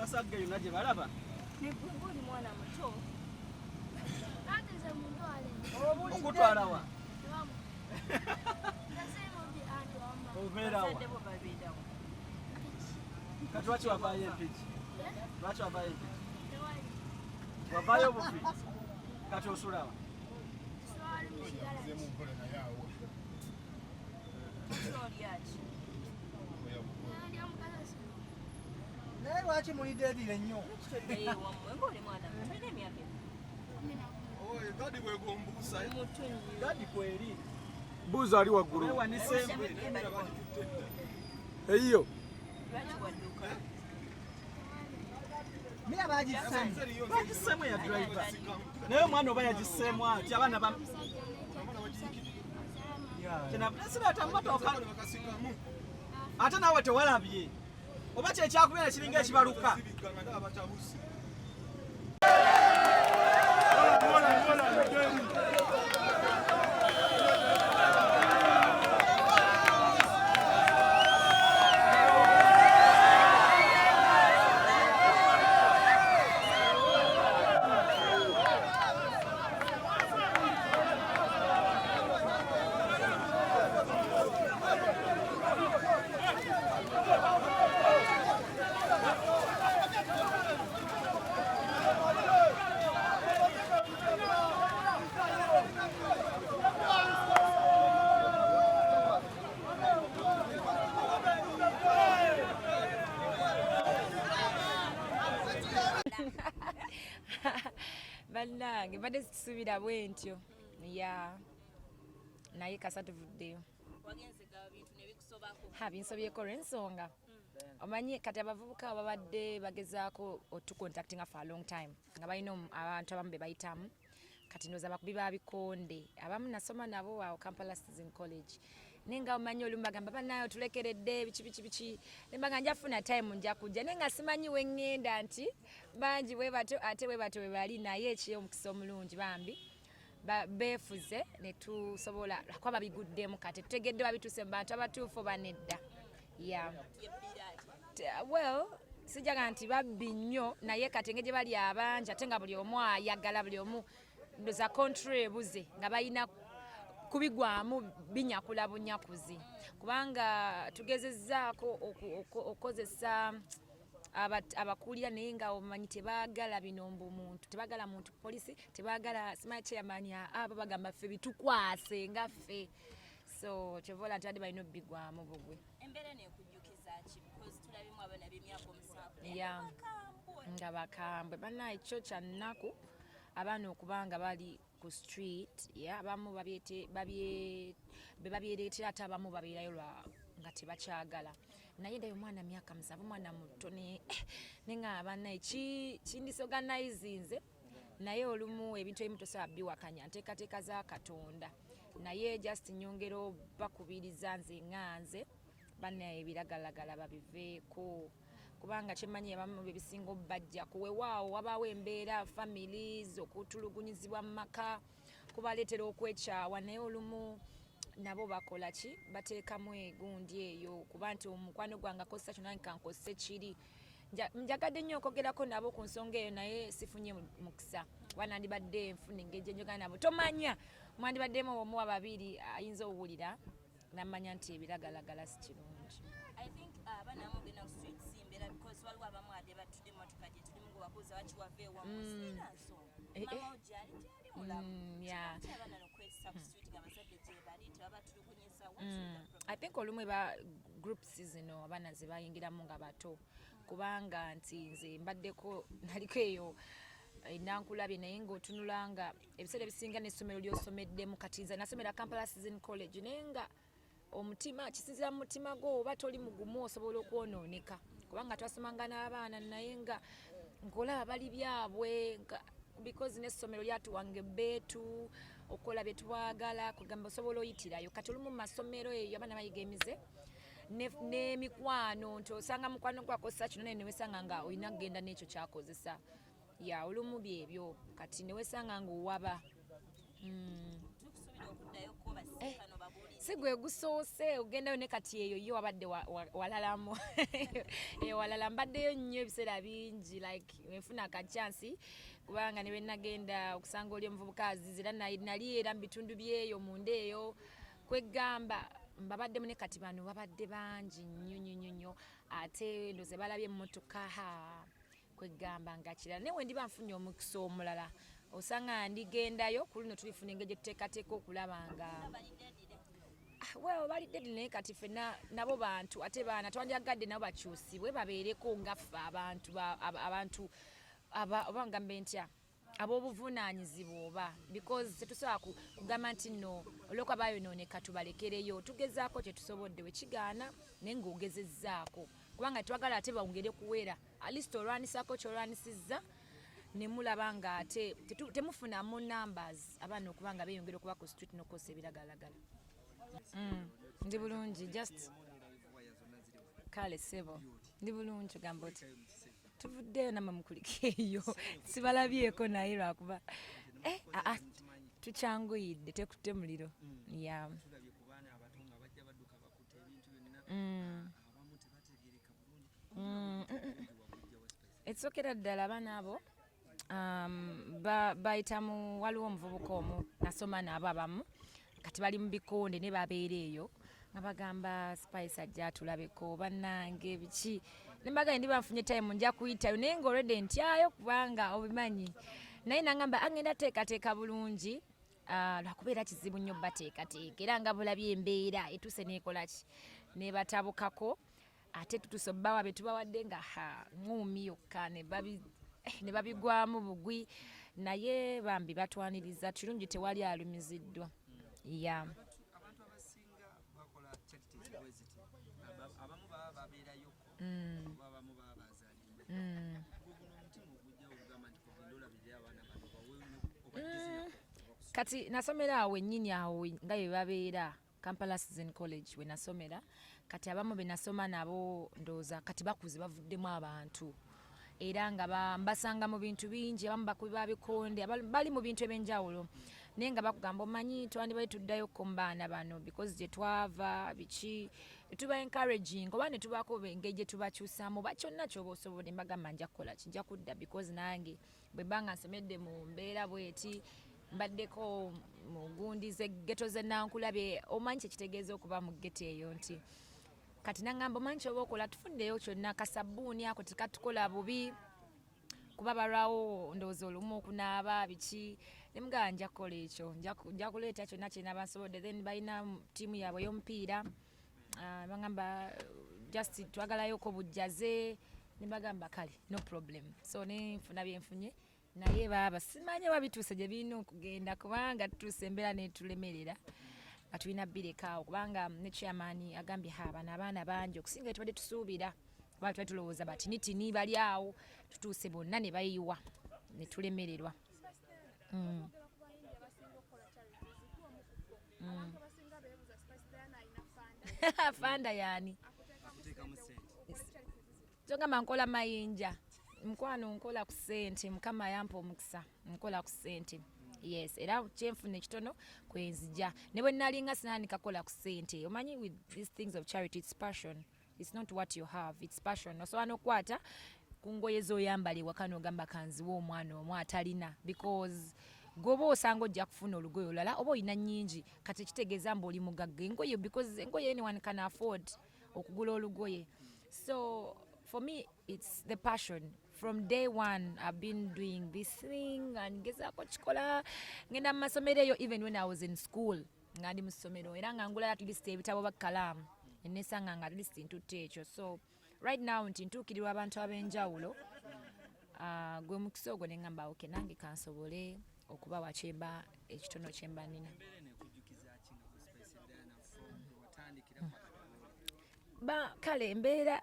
basagge yonna gye balaba ne gwe mwana muto ateze muntu ale okutwala wa obeerawa kati lwaki wavaayo empiki lwaki wavaayo empiki wavaayo obufi kati osulawa naye lwaki mulidde edire nnyo gadi bwegombuusa gadi kweri mbuuzi ali waggulu eyiyo mira bagiseemu ya driver naye omwana oba yagiseemu ati abaana siraata mmotoka ate naawe tewalabye oba kyekyakubeera kiringa ekibaluka bannange badde zitusuubira bwe ntyo ya naye kasa tuvuddeyo binsobyeko olw'ensonga omanyi kati abavubuka babadde bagezaako otucontactinga for a long time nga balina abantu abamu be bayitamu kati ndowooza bakubi ba bikonde abamu nasoma nabo awo Kampala Citizen College naye nga omanyi olumu bagamba banaye otulekeredde biki nembaga njafuna time nja kujja naye nga simanyi we ŋŋenda nti bangi bwe batyo ate bwe batyo bwe bali naye ekiyo omukisa omulungi bambi beefuze ne tusobola kwaba biguddemu kati tutegedde babituuse mu bantu abatuufu banedda well sijaga nti babbi nnyo naye kati engeri gye bali abangi ate nga buli omu ayagala buli omu ndoza contrary ebuze nga balina kubigwamu binyakula bunyakuzi kubanga tugezezzaako okozesa abakulira naye nga omanyi tebaagala binombo muntu tebaagala muntu polisi tebaagala simanyi chairman abo bagamba ffe bitukwase nga ffe so kyovola nti badde balina obigwamu bugwe embeera nekujjukiza ki because tulabimu abaana b'emyaka omusanvu nga bakambwe bannaye kyo kya nnaku abaana okubanga bali ku street abamu babyereetera ate abamu babeerayo nga tebakyagala naye ndayo omwana myaka musanvu omwana muto nenga bannaye kindisorganizinze naye olumu ebintu ebimu tosobola biwakanya nteekateeka za Katonda naye just nyongero bakubiriza nze nganze bannaye ebiragalagala babiveeko kubanga kyemanyi abamu bebisinga obbajja kuwewaawo wabaawo embeera families okutulugunyizibwa mu maka kubaleetera okwekyawa naye olumu nabo bakola ki bateekamu egundi eyo kuba nti omukwano gwange akozesa kyonna nkankozese kiri njagadde nnyo okwogerako nabo ku nsonga eyo naye sifunye mukisa kuba nandibadde nfuna engeri gyenjogera nabo tomanya mwandibaddemu omuwa babiri ayinza owulira namanya nti ebiragalagala si kirungi abaana mugenda ku street simbera because waliwo abamu ade batudde mu motoka gye tulimu nga babuuza wakiwava ewamwe sina nsonga mama ojali mulamu abaana nokwetisa ku street nga bazadde gye bali tebabatulugunyisa I think olumu ba groups zino abaana ze bayingiramu nga bato kubanga nti nze mbaddeko naliko eyo enankulabye naye ng'otunulanga ebiseera ebisinga n'essomero ly'osomeddemu kati nze nasomera Kampala Citizen College naye nga omutima kisinzira mu mutima gwo oba toli mugumu osobola okwonooneka kubanga twasomanga n'abaana naye nga ng'olaba bali byabwe because n'essomero lyatuwanga ebbeetu okukola bye twagala kugamba osobola oyitirayo kati olumu mu masomero eyo abaana bayiga emize n'emikwano nti osanga mukwano gwakozesa kino naye newesanga nga olina kugenda n'ekyo kyakozesa olumu byebyo kati newesanga nga owaba si gwe gusoose ogendayo ne kati eyo yo wabadde walalamu walala mbaddeyo nnyo ebiseera bingi like enfuna akachansi kubanga ne bennagenda okusanga oli omuvubuka azizira nali era mu bitundu byeyo munda eyo kwegamba mbabaddemu ne kati bano babadde bangi nnyo ate ndoze balabye emmotoka kwegamba nga kirala naye we ndiba nfunye omukisa omulala osanga ndigendayo ku luno tulifuna engeri gye tuteekateeka okulaba nga balidde naye kati ffenna nabo bantu ate baana twandiyagadde nabo bakyusibwe babeereko ngaffe abantu oba ngambe ntya ab'obuvunaanyizibwa oba because tetusobola kugamba nti nno olwokuba bayonooneka tubalekereyo tugezaako kye tusobodde we kigaana naye ng'ogezezzaako kubanga twagala ate bawongere kuwera at least olwanisako kyolwanisizza ne mulaba nga ate temufunamu numbers abaana okuba nga beeyongera okuba ku street n'okosa ebiragalagala. Ndi bulungi just kale sebo ndi bulungi ogamba oti tuvuddeyo namwe mukulika eyo sibalabyeko naye lwakuba tukyanguyidde tekutte muliro ya ekisokera ddala abaana abo bayitamu waliwo omuvubuka omu nasoma naabo abamu kati bali mu bikonde ne babeera eyo nga bagamba Spice ajja tulabeko bannange biki nembaga ndi banfunye time nja kuyitayo naye nga already ntyayo kubanga obimanyi naye nangamba angenda teekateeka bulungi lwakubeera kizibu nnyo bateekateeka era nga bulabye embeera etuse neekolaki nebatabukako ate tutusobbawa be tubawadde nga ngumi yokka ne babigwamu bugwi naye bambi batwaniriza kirungi tewali alumiziddwa ya abantu abasinga bakola charities bweziti abamu baba babeerayo abamu baba bazaalira guno omutima ogujja ogugamba nti kugenda olabirira abaana bano baweeyo kati nasomera awo ennyini awo nga bye babeera Kampala Season College we nasomera kati abamu be nasoma nabo ndooza kati bakuze bavuddemu abantu era nga mbasanga mu bintu bingi abamu bakubi babikonde bali mu bintu ebyenjawulo naye nga bakugamba omanyi twandibali tuddayo ku baana bano because gye twava biki tuba encouraging oba ne tubaako engeri gye tubakyusaamu oba kyonna ky'oba osobodde mbagamba nja kukola kijja kudda because nange bwe banga nsomedde mu mbeera bweti mbaddeko mu gundi z'eggeto z'ennankulabe omanyi kyekitegeeza okuba mu ggeto eyo nti kati nangamba omanyi kyoba okola tufundeyo kyonna kasabbuuni ako tekatukola bubi kuba balwawo ndowooza olumu okunaaba biki nemugaba nja kukola ekyo nja kuleeta kyonna kyena bansobodde then balina ttiimu yaabwe ey'omupiira bagamba just twagalayoko bujjaze nebagamba kale no problem so nenfuna byenfunye naye baba simanyi wabituuse gye birina okugenda kubanga tutuuse embeera netulemerera nga tulina bireka kubanga ne chairman agambye bano abaana bangi okusinga tubadde tusuubira kuba tubadde tulowooza batinitini bali awo tutuuse bonna ne bayiwa ne tulemererwa. Fanda yani togamba nkola mayinja mukwano nkola ku ssente mukama yampa omukisa nkola ku ssente yes era kyenfuna ekitono kwenzija ne bwe nalinga sinanika kola ku ssente omanyi with these things of charity it's passion it's not what you have it's passion osobola n'okukwata ku ngoye z'oyambala ewaka n'ogamba kanziwa omwana omu atalina because goba osanga ojja kufuna olugoye olulala oba olina nnyingi kati kitegeeza mbu oli mugagga engoye because engoye anyone can afford okugula olugoye so for me it's the passion from day one I've been doing this thing and gezaako kikola ngenda mu masomero eyo even when I was in school nga ndi mu ssomero era nga ngula at least ebitabo bakkalaamu enesanga nga at least ntutte ekyo so right now nti ntuukirirwa abantu ab'enjawulo gwe mukisa ogwo ne ngamba okay nange kansobole okuba wakyemba ekitono kyemba nina kale embeera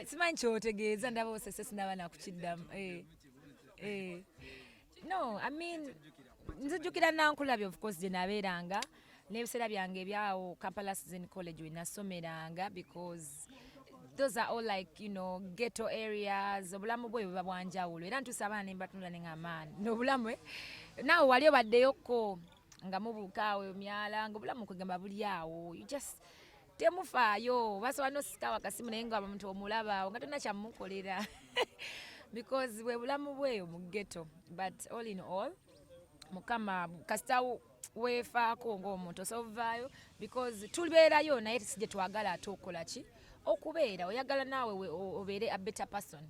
simanyi kyotegeeza ndaba osese sinaba nakukiddamu no I mean nzijjukira nankulabye of course gye nabeeranga n'ebiseera byange ebyawo Kampala Season College we nasomeranga because those are all like, you know, ghetto areas. Obulamu bwe buba bwanjawulo. Era ntuusa abaana ne mbatunda ne ng'amaani. N'obulamu naawe wali obaddeyoko nga mubuuka awo myala ng'obulamu kwegamba buli awo. You just temufaayo. Basobola n'osika wakasimu naye nga omuntu omulaba nga tonna kyamukolera. Because bwe bulamu bweyo mu ghetto. But all in all, Mukama kasita weefaako ng'omuntu osovaayo because tubeerayo naye si gye twagala ate okola ki okubeera oyagala naawe obeere a better person.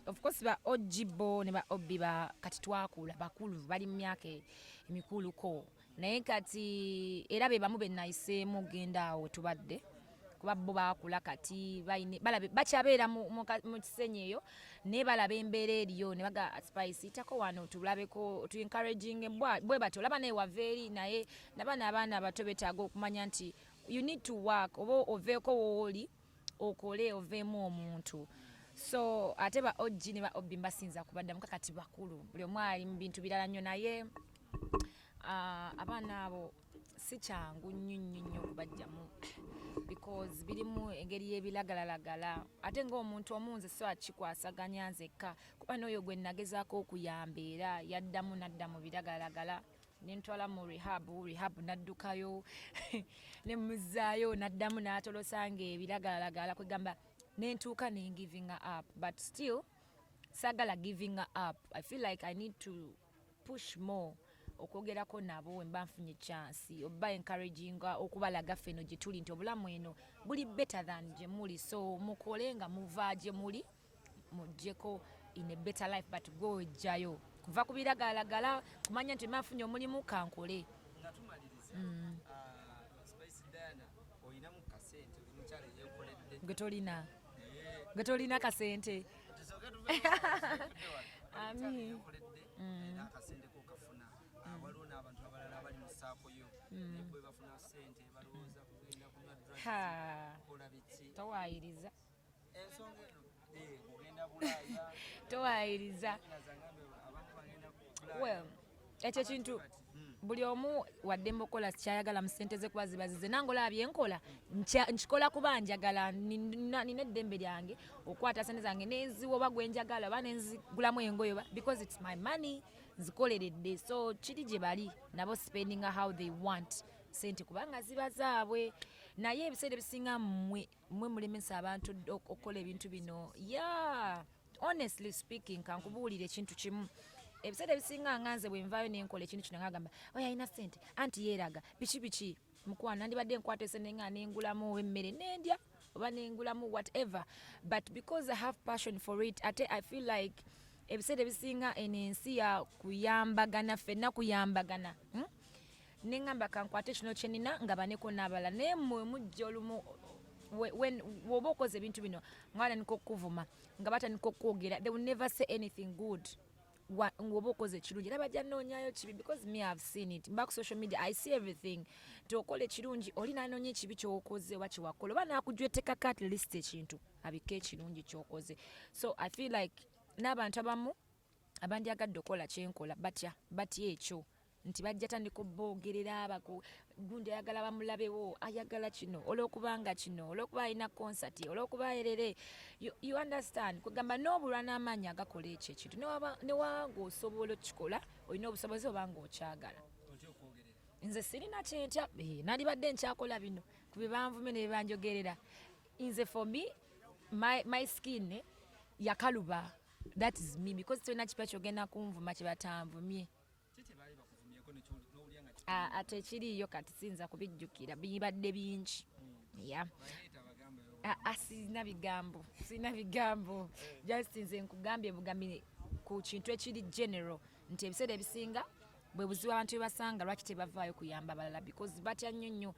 Of course ba ojibo ne ba obi ba kati twakula bakulu bali mu myaka emikuluko naye kati era be bamu benayiseemu genda awo tubadde kuba bo baakula kati balabe bakyabeera mu Kisenyi eyo naye balaba embeera eriyo ne baga spice itako wano tulabeko tu encouraging bwe bato olaba naye waveeri naye nabana abaana abato betaaga okumanya nti you need to work oba oveeko wooli okole oveemu omuntu. So ate ba oji ne ba obi mbasinza kubadda muka kati bakulu buli omu ali mu bintu birala nnyo naye abaana abo si kyangu nnyo okubajjamu because birimu engeri y'ebiragalalagala ate ng'omuntu omunze so akikwasaganya nzekka kuba n'oyo gwe nagezaako okuyamba era yaddamu nadda mu biragalalagala nentwala mu rehab naddukayo ne muzzaayo naddamu n'atolosanga ebiragalalagala kwegamba nentuuka ne giving up but still sagala giving up. I feel like I need to push more okwogerako nabo wemba nfunye chance oba encouraging okubalaga ffeno gye tuli nti obulamu eno buli better than gye muli so mukole nga muva gye muli mujjeko in a better life but go jayo kuva ku biragalalagala kumanya nti mafunye omulimu kankole Getolina kasente ami towayiriza well ekyo kintu buli omu wadde mbokola kyayagala mu ssente ze kuba zibazize nange olabye enkola nkikola kuba njagala nina eddembe lyange okwata ssente zange nenziwa oba gwe njagala oba nenzigulamu engoye because it's my money nzikoleredde so kiri gye bali nabo spending how they want ssente kubanga ziba zaabwe naye ebiseera ebisinga mmwe mulemesa abantu okukola ebintu bino honestly speaking kankubuulira ekintu kimu ebiseera ebisinga nganze bwe nvaayo nenkola ekintu kino ngagamba oyo alina ssente anti yeeraga biki mukwana nandibadde nkwata esente nga nengulamu emmere nendya oba nengulamu whatever but because I have passion for it ate I feel like ebiseera ebisinga enensi ya kuyambagana ffenna kuyambagana nengamba kankwate kino kyenina nga baneko n'abala naye mmwe mujja olumu woba okoze ebintu bino nga batandika okukuvuma nga batandika okwogera they will never say anything good ngoba okoze ekirungi era bajja noonyayo kibi because me I've seen it mba ku social media I see everything tokola ekirungi oli nanoonya ekibi kyokoze oba kiwakola oba nakujwetekako at least ekintu abika ekirungi kyokoze so I feel like n'abantu abamu abandyagadde okola kyenkola batya ekyo nti bajja tandika oboogerera gundi ayagala bamulabewo ayagala kino olwokubanga kino olwokuba alina concert olwokuba erere you understand kugamba n'obulwa n'amaanyi agakola ekyo ekintu newanga osobola okikola olina obusobozi obanga okyagala nze sirina kyentya nandibadde nkyakola bino ku bibanvume ne bibanjogerera nze for me my skin yakaluba that is me because tolina kipa kyogenda kunvuma kyebatanvumye ate kiriyo kati sinza kubijjukira bibadde bingi sina bigambo just nze nkugambye bugambi ku kintu ekiri general nti ebiseera ebisinga bwe buzibu abantu bebasanga lwaki tebavaayo kuyamba abalala because batya nnyo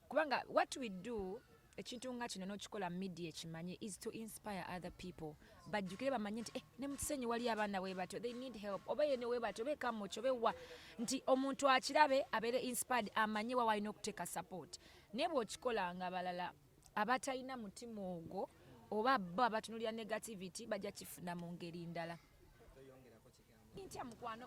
kubanga what we do ekintu nga kino n'okikola media ekimanye is to inspire other people bajjukire bamanye nti ne mu Kisenyi wali abaana bwe batyo they need help oba yene bwe batyo bekamu kyobewa nti omuntu akirabe abeere inspired amanye wa walina okuteeka support naye bw'okikola nga abalala abatalina mutima ogwo oba bo abatunulira negativity bajja kifuna mu ngeri ndala. Ntya mukwano